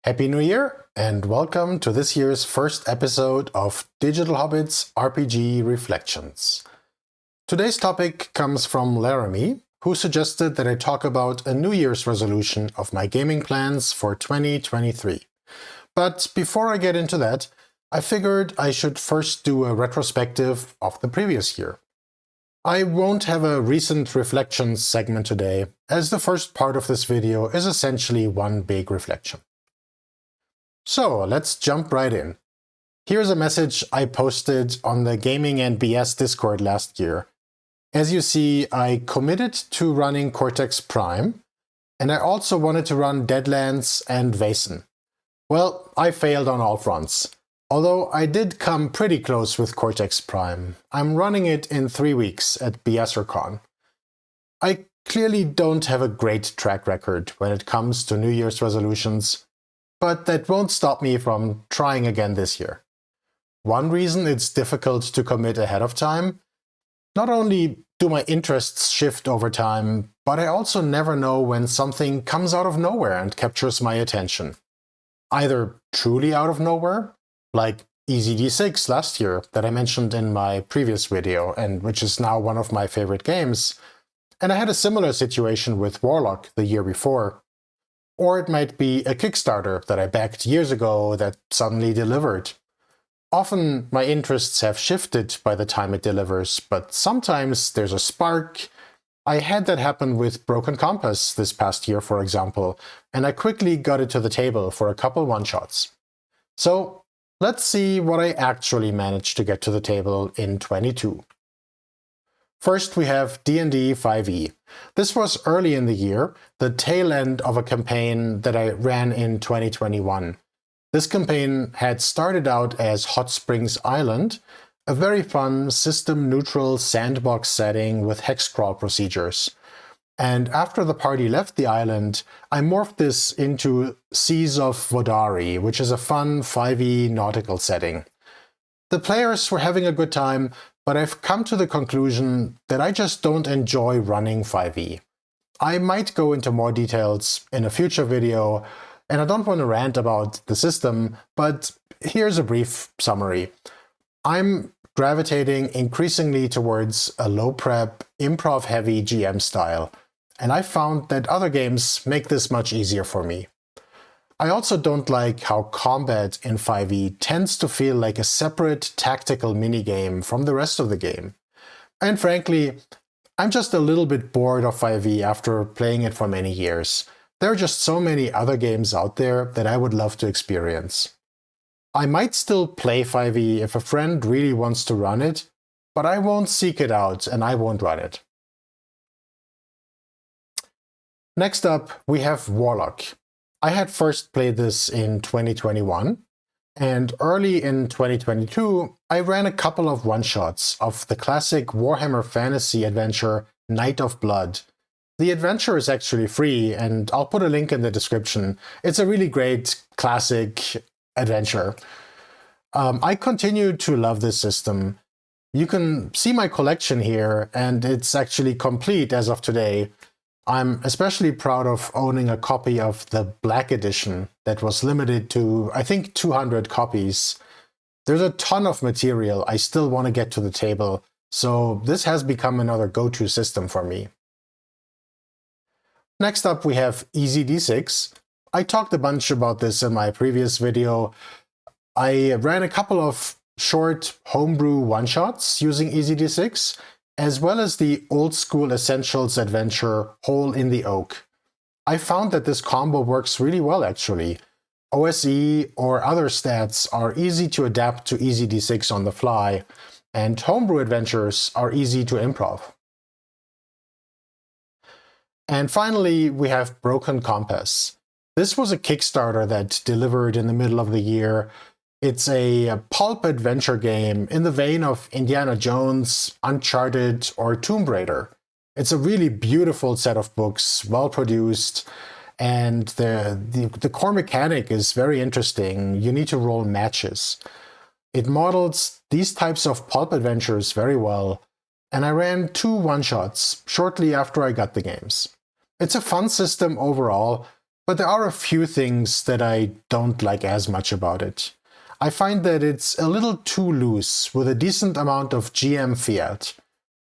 Happy New Year, and welcome to this year's first episode of Digital Hobbit's RPG Reflections. Today's topic comes from Laramie, who suggested that I talk about a New Year's resolution of my gaming plans for 2023. But before I get into that, I figured I should first do a retrospective of the previous year. I won't have a recent reflections segment today, as the first part of this video is essentially one big reflection. So let's jump right in. Here's a message I posted on the Gaming and BS Discord last year. As you see, I committed to running Cortex Prime, and I also wanted to run Deadlands and Vaesen. Well, I failed on all fronts. Although I did come pretty close with Cortex Prime. I'm running it in 3 weeks at BSer Con. I clearly don't have a great track record when it comes to New Year's resolutions, but that won't stop me from trying again this year. One reason it's difficult to commit ahead of time: not only do my interests shift over time, but I also never know when something comes out of nowhere and captures my attention. Either truly out of nowhere, like EZD6 last year that I mentioned in my previous video, and which is now one of my favorite games, and I had a similar situation with Warlock the year before. Or it might be a Kickstarter that I backed years ago that suddenly delivered. Often my interests have shifted by the time it delivers, but sometimes there's a spark. I had that happen with Broken Compass this past year, for example, and I quickly got it to the table for a couple one-shots. So let's see what I actually managed to get to the table in 22. First, we have D&D 5e. This was early in the year, the tail end of a campaign that I ran in 2021. This campaign had started out as Hot Springs Island, a very fun system-neutral sandbox setting with hex crawl procedures. And after the party left the island, I morphed this into Seas of Vodari, which is a fun 5e nautical setting. The players were having a good time, but I've come to the conclusion that I just don't enjoy running 5e. I might go into more details in a future video, and I don't want to rant about the system, but here's a brief summary. I'm gravitating increasingly towards a low-prep, improv-heavy GM style, and I found that other games make this much easier for me. I also don't like how combat in 5e tends to feel like a separate tactical minigame from the rest of the game. And frankly, I'm just a little bit bored of 5e after playing it for many years. There are just so many other games out there that I would love to experience. I might still play 5e if a friend really wants to run it, but I won't seek it out and I won't run it. Next up, we have Warlock. I had first played this in 2021, and early in 2022, I ran a couple of one-shots of the classic Warhammer Fantasy adventure Night of Blood. The adventure is actually free, and I'll put a link in the description. It's a really great classic adventure. I continue to love this system. You can see my collection here, and it's actually complete as of today. I'm especially proud of owning a copy of the Black Edition that was limited to, I think, 200 copies. There's a ton of material I still want to get to the table, so this has become another go-to system for me. Next up, we have EZD6. I talked a bunch about this in my previous video. I ran a couple of short homebrew one-shots using EZD6, as well as the old-school Essentials adventure Hole in the Oak. I found that this combo works really well, actually. OSE or other stats are easy to adapt to EZD6 on the fly, and homebrew adventures are easy to improv. And finally, we have Broken Compass. This was a Kickstarter that delivered in the middle of the year. It's a pulp adventure game in the vein of Indiana Jones, Uncharted, or Tomb Raider. It's a really beautiful set of books, well produced, and the core mechanic is very interesting. You need to roll matches. It models these types of pulp adventures very well, and I ran 2 one-shots shortly after I got the games. It's a fun system overall, but there are a few things that I don't like as much about it. I find that it's a little too loose, with a decent amount of GM fiat.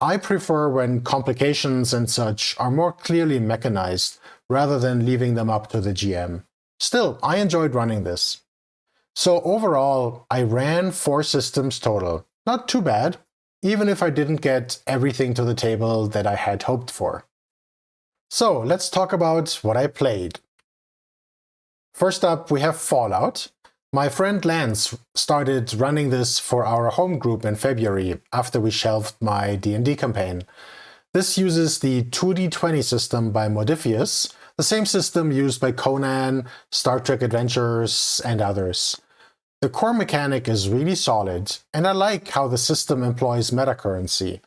I prefer when complications and such are more clearly mechanized, rather than leaving them up to the GM. Still, I enjoyed running this. So overall, I ran 4 systems total. Not too bad, even if I didn't get everything to the table that I had hoped for. So let's talk about what I played. First up, we have Fallout. My friend Lance started running this for our home group in February, after we shelved my D&D campaign. This uses the 2d20 system by Modifius, the same system used by Conan, Star Trek Adventures, and others. The core mechanic is really solid, and I like how the system employs metacurrency.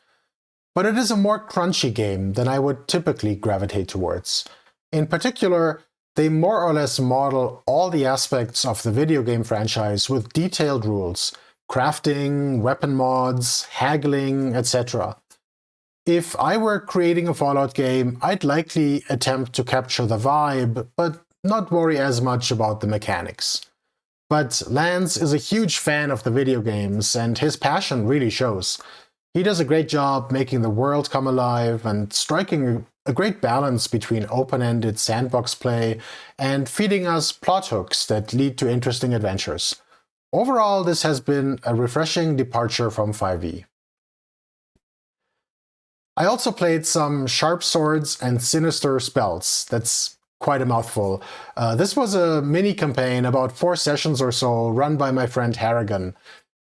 But it is a more crunchy game than I would typically gravitate towards. In particular, they more or less model all the aspects of the video game franchise with detailed rules: crafting, weapon mods, haggling, etc. If I were creating a Fallout game, I'd likely attempt to capture the vibe, but not worry as much about the mechanics. But Lance is a huge fan of the video games, and his passion really shows. He does a great job making the world come alive and striking a great balance between open-ended sandbox play and feeding us plot hooks that lead to interesting adventures. Overall, this has been a refreshing departure from 5e. I also played some Sharp Swords and Sinister Spells. That's quite a mouthful. This was a mini-campaign, about 4 sessions or so, run by my friend Harrigan,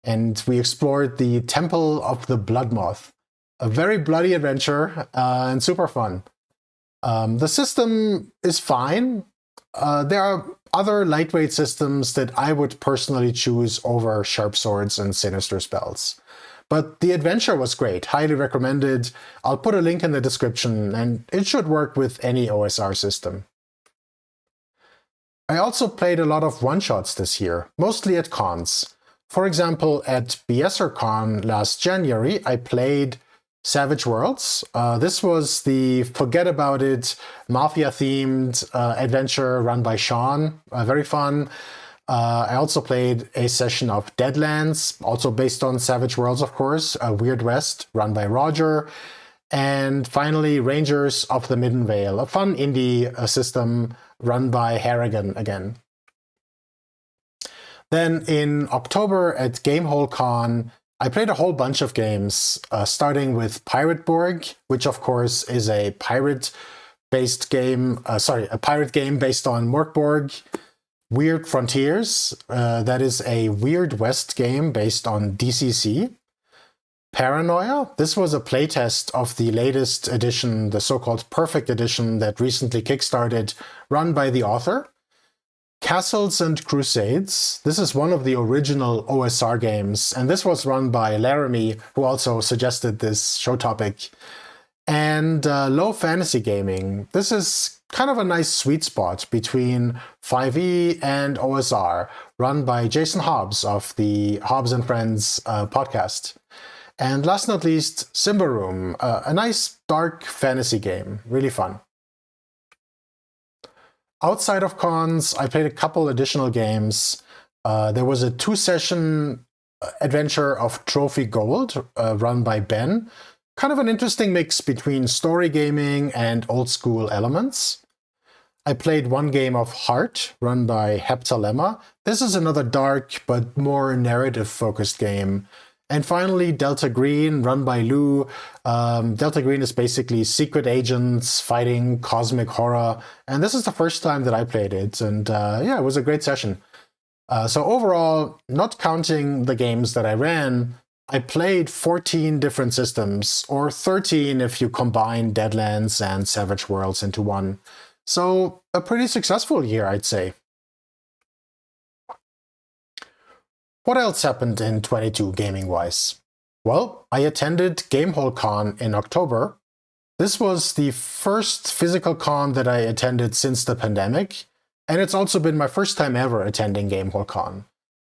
and we explored the Temple of the Blood Moth. A very bloody adventure, and super fun. The system is fine. There are other lightweight systems that I would personally choose over Sharp Swords and Sinister Spells. But the adventure was great, highly recommended. I'll put a link in the description, and it should work with any OSR system. I also played a lot of one-shots this year, mostly at cons. For example, at BSer Con last January, I played Savage Worlds. This was the forget-about-it, mafia-themed adventure run by Sean. Very fun. I also played a session of Deadlands, also based on Savage Worlds, of course, Weird West, run by Roger. And finally, Rangers of the Midden Vale, a fun indie system run by Harrigan again. Then in October at Gamehole Con, I played a whole bunch of games, starting with Pirateborg, which of course is a pirate-based game, a pirate game based on Morkborg. Weird Frontiers, that is a Weird West game based on DCC. Paranoia, this was a playtest of the latest edition, the so-called Perfect Edition that recently kickstarted, run by the author. Castles and Crusades, this is one of the original OSR games, and this was run by Laramie, who also suggested this show topic. And Low Fantasy Gaming, this is kind of a nice sweet spot between 5e and OSR, run by Jason Hobbs of the Hobbs and Friends podcast. And last but not least, Simbaroom, a nice dark fantasy game, really fun. Outside of cons, I played a couple additional games. There was a 2-session adventure of Trophy Gold, run by Ben. Kind of an interesting mix between story gaming and old school elements. I played one game of Heart, run by Heptalemma. This is another dark but more narrative-focused game. And finally, Delta Green, run by Lou. Delta Green is basically secret agents fighting cosmic horror. And this is the first time that I played it. And yeah, it was a great session. So overall, not counting the games that I ran, I played 14 different systems, or 13 if you combine Deadlands and Savage Worlds into one. So a pretty successful year, I'd say. What else happened in 22 gaming-wise? Well, I attended Gamehole Con in October. This was the first physical con that I attended since the pandemic, and it's also been my first time ever attending Gamehole Con.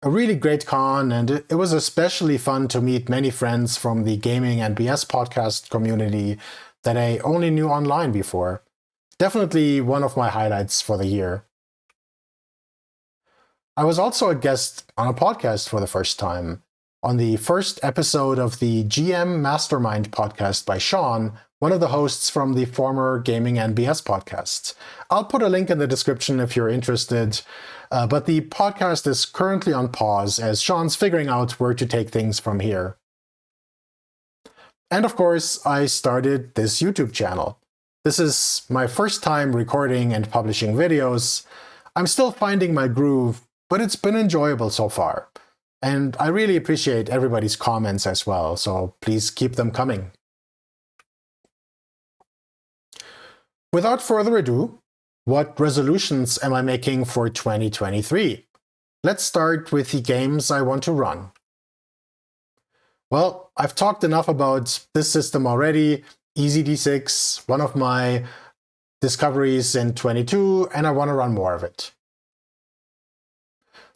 A really great con, and it was especially fun to meet many friends from the gaming and BS podcast community that I only knew online before. Definitely one of my highlights for the year. I was also a guest on a podcast for the first time, on the first episode of the GM Mastermind podcast by Sean, one of the hosts from the former Gaming and BS podcast. I'll put a link in the description if you're interested, but the podcast is currently on pause as Sean's figuring out where to take things from here. And of course, I started this YouTube channel. This is my first time recording and publishing videos. I'm still finding my groove, but it's been enjoyable so far. And I really appreciate everybody's comments as well, so please keep them coming. Without further ado, what resolutions am I making for 2023? Let's start with the games I want to run. Well, I've talked enough about this system already. EasyD6, one of my discoveries in 22, and I want to run more of it.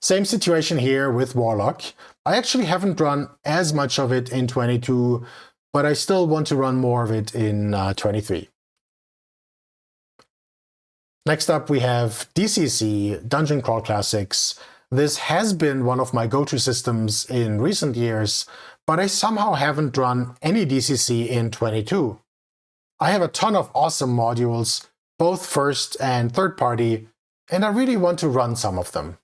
Same situation here with Warlock. I actually haven't run as much of it in 22, but I still want to run more of it in 23. Next up we have DCC, Dungeon Crawl Classics. This has been one of my go-to systems in recent years, but I somehow haven't run any DCC in 22. I have a ton of awesome modules, both first and third party, and I really want to run some of them.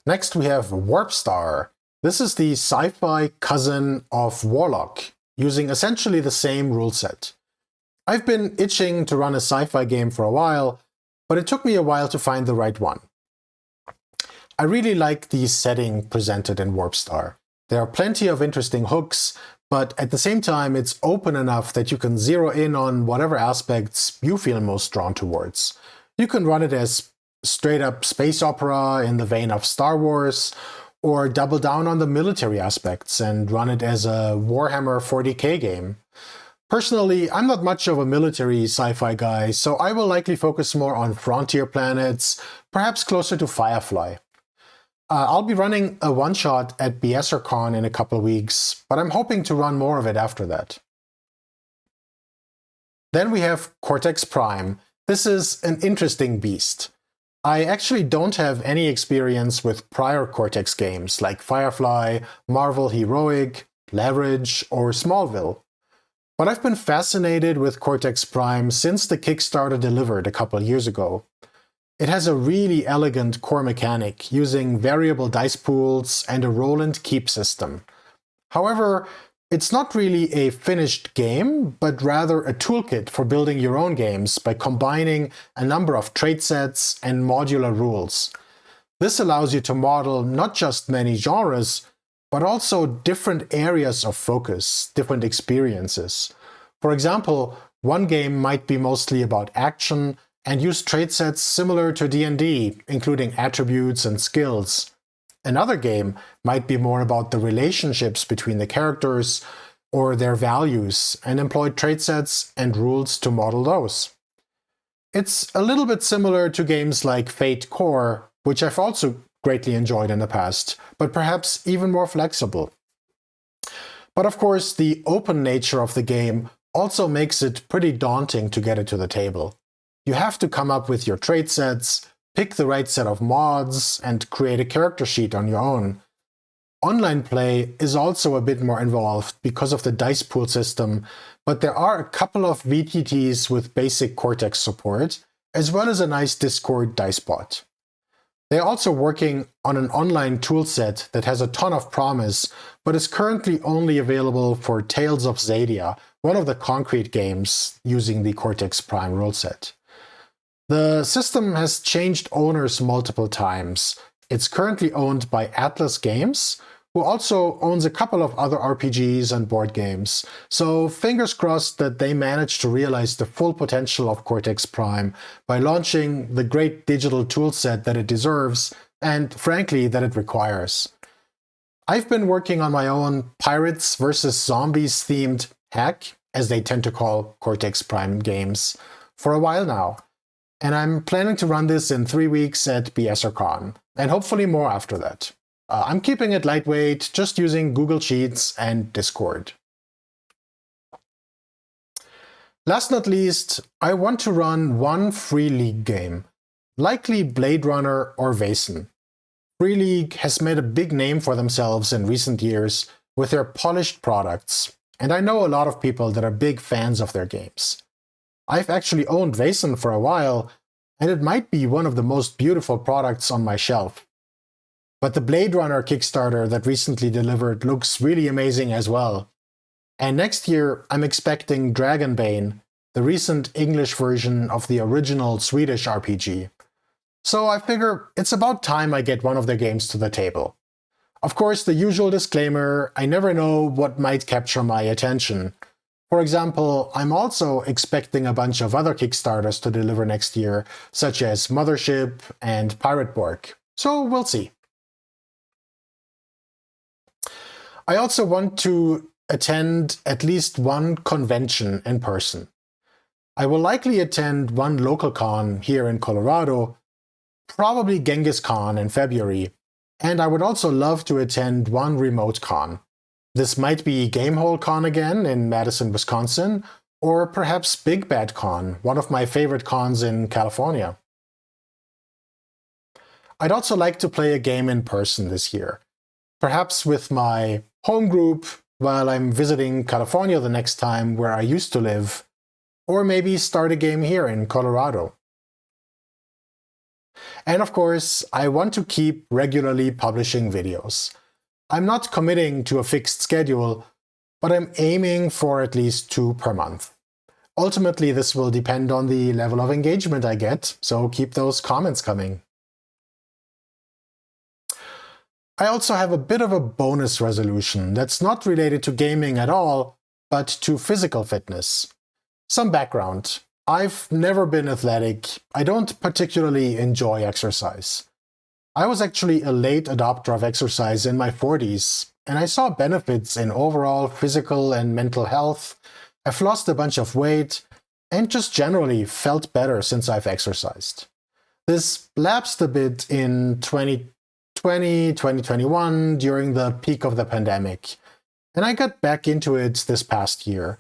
Next we have Warpstar. This is the sci-fi cousin of Warlock, using essentially the same rule set. I've been itching to run a sci-fi game for a while, but it took me a while to find the right one. I really like the setting presented in Warpstar. There are plenty of interesting hooks, but at the same time it's open enough that you can zero in on whatever aspects you feel most drawn towards. You can run it as straight up space opera in the vein of Star Wars, or double down on the military aspects and run it as a Warhammer 40k game. Personally, I'm not much of a military sci-fi guy, so I will likely focus more on frontier planets, perhaps closer to Firefly. I'll be running a one-shot at BSer Con in a couple of weeks, but I'm hoping to run more of it after that. Then we have Cortex Prime. This is an interesting beast. I actually don't have any experience with prior Cortex games like Firefly, Marvel Heroic, Leverage, or Smallville. But I've been fascinated with Cortex Prime since the Kickstarter delivered a couple of years ago. It has a really elegant core mechanic using variable dice pools and a roll and keep system. However, it's not really a finished game, but rather a toolkit for building your own games by combining a number of trait sets and modular rules. This allows you to model not just many genres, but also different areas of focus, different experiences. For example, one game might be mostly about action and use trait sets similar to D&D, including attributes and skills. Another game might be more about the relationships between the characters or their values and employ trait sets and rules to model those. It's a little bit similar to games like Fate Core, which I've also greatly enjoyed in the past, but perhaps even more flexible. But of course, the open nature of the game also makes it pretty daunting to get it to the table. You have to come up with your trait sets, pick the right set of mods, and create a character sheet on your own. Online play is also a bit more involved because of the dice pool system, but there are a couple of VTTs with basic Cortex support, as well as a nice Discord dice bot. They're also working on an online toolset that has a ton of promise, but is currently only available for Tales of Xadia, one of the Concrete games using the Cortex Prime rule set. The system has changed owners multiple times. It's currently owned by Atlas Games, who also owns a couple of other RPGs and board games, so fingers crossed that they manage to realize the full potential of Cortex Prime by launching the great digital toolset that it deserves, and frankly, that it requires. I've been working on my own Pirates vs. Zombies themed hack, as they tend to call Cortex Prime games, for a while now. And I'm planning to run this in 3 weeks at BSer Con, and hopefully more after that. I'm keeping it lightweight, just using Google Sheets and Discord. Last not least, I want to run one Free League game, likely Blade Runner or Vaesen. Free League has made a big name for themselves in recent years with their polished products, and I know a lot of people that are big fans of their games. I've actually owned Vaesen for a while, and it might be one of the most beautiful products on my shelf. But the Blade Runner Kickstarter that recently delivered looks really amazing as well. And next year, I'm expecting Dragonbane, the recent English version of the original Swedish RPG. So I figure it's about time I get one of their games to the table. Of course, the usual disclaimer, I never know what might capture my attention. For example, I'm also expecting a bunch of other Kickstarters to deliver next year, such as Mothership and Pirateborg. So we'll see. I also want to attend at least one convention in person. I will likely attend one local con here in Colorado, probably Genghis Con in February, and I would also love to attend one remote con. This might be Gamehole Con again in Madison, Wisconsin, or perhaps Big Bad Con, one of my favorite cons in California. I'd also like to play a game in person this year, perhaps with my home group while I'm visiting California the next time where I used to live, or maybe start a game here in Colorado. And of course, I want to keep regularly publishing videos. I'm not committing to a fixed schedule, but I'm aiming for at least 2 per month. Ultimately, this will depend on the level of engagement I get, so keep those comments coming. I also have a bit of a bonus resolution that's not related to gaming at all, but to physical fitness. Some background. I've never been athletic. I don't particularly enjoy exercise. I was actually a late adopter of exercise in my 40s, and I saw benefits in overall physical and mental health. I've lost a bunch of weight, and just generally felt better since I've exercised. This lapsed a bit in 2020, 2021 during the peak of the pandemic, and I got back into it this past year.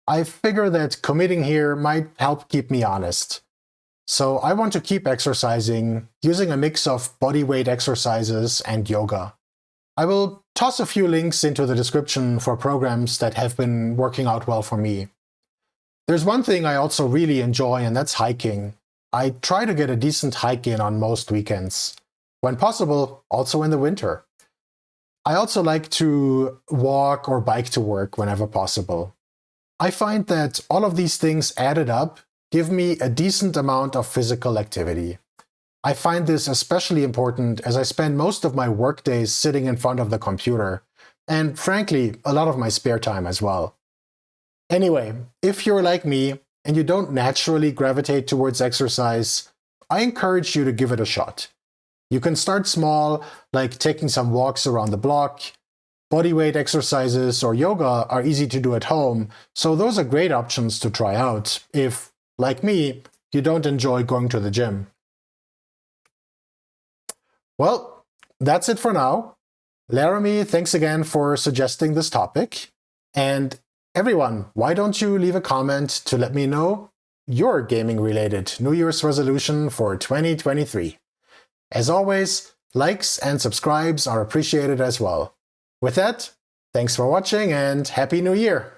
I figure that committing here might help keep me honest. So I want to keep exercising, using a mix of bodyweight exercises and yoga. I will toss a few links into the description for programs that have been working out well for me. There's one thing I also really enjoy, and that's hiking. I try to get a decent hike in on most weekends. When possible, also in the winter. I also like to walk or bike to work whenever possible. I find that all of these things added up give me a decent amount of physical activity. I find this especially important as I spend most of my workdays sitting in front of the computer, and frankly, a lot of my spare time as well. Anyway, if you're like me and you don't naturally gravitate towards exercise, I encourage you to give it a shot. You can start small, like taking some walks around the block. Bodyweight exercises or yoga are easy to do at home, so those are great options to try out if, like me, you don't enjoy going to the gym. Well, that's it for now. Laramie, thanks again for suggesting this topic. And everyone, why don't you leave a comment to let me know your gaming-related New Year's resolution for 2023. As always, likes and subscribes are appreciated as well. With that, thanks for watching and Happy New Year!